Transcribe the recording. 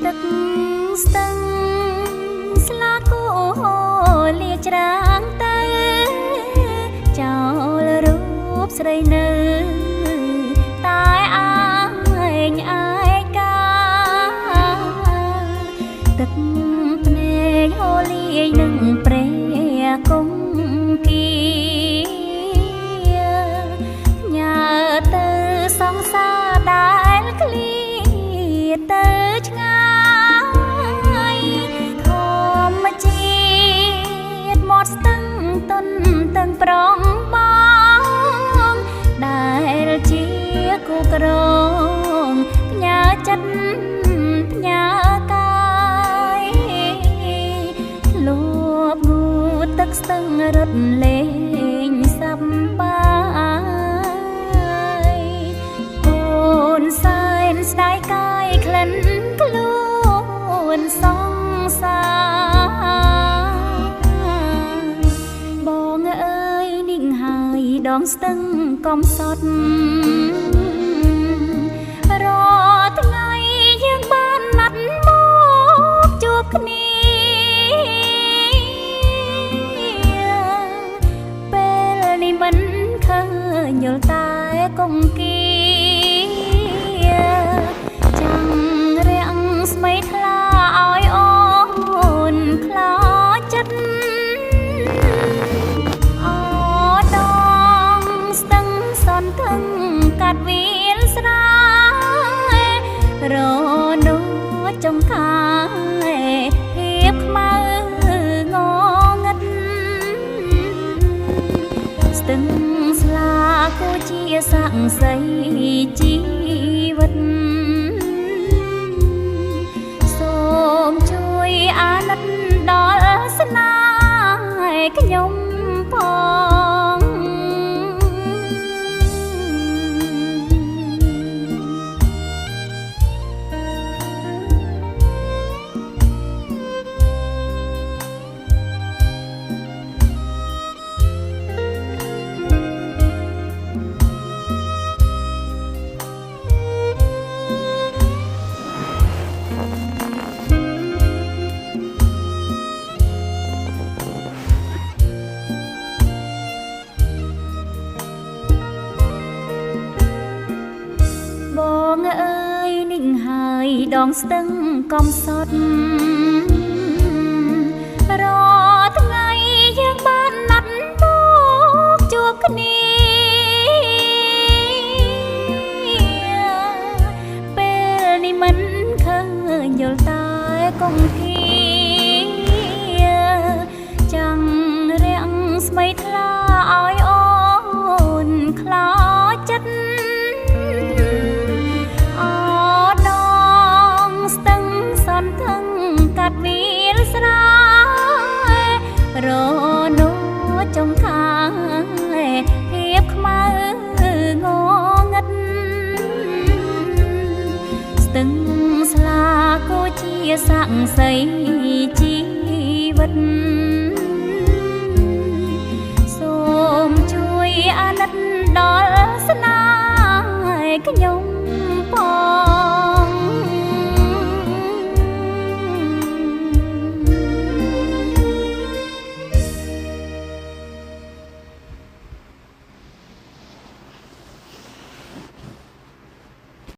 ទឹកស្ទឹងស្លាគោលាច្រាងទៅចោលរូបស្រីនៅតែអាយអាយកាទឹកភ្នែកហូរលាយនឹងព្រះគង្គីញ៉ាទៅសង្សារដែលឃ្លៀតទៅឆ្ងាយធម្មជាតិមាត់ស្ទឹងទុនទាំងប្រងបងដែលជាគូក្រងផ្ញើចិត្តផ្ញើកាយលួបងូតទឹកស្ទឹងរត់លេងសប្បាយអូនសែនស្ដាយកាយក្លិនខ្លួនសង្សារបងអើយនេះហើយដងស្ទឹងកំសត់រាល់ថ្ងៃយើងបានណាត់មកជួបគ្នាពេលនេះមិនឃើញយល់តែគង្គីចាំងរាំងស្មីថ្លាឲ្យអូនខ្លោចចិត្តអូដងស្ទឹងសនថឹងកាត់វាលស្រែរនោចំខាភាពខ្មៅងងឹតស្ទឹងស្លាគូជាស័ក្តិសិទ្ធិជីវិតសូមជួយអាណិតដល់ស្នេហ៍ខ្ញុំផងបងអើយនេះហើយដងស្ទឹងកំសត់រាល់ថ្ងៃយើងបានណាត់មកជួបគ្នាពេលនេះមិនឃើញយល់តែគង្គីចាំងរាំងស្មីថ្លាឲ្យអូនខ្លោចចិត្តកាត់វាលស្រែរនោចំខាភាពខ្មៅងងឹតស្ទឹងស្លាគូជាស័ក្តិសិទ្ធិជីវិតសូមជួយអាណិតដល់ស្នេហ៍ខ្ញុំ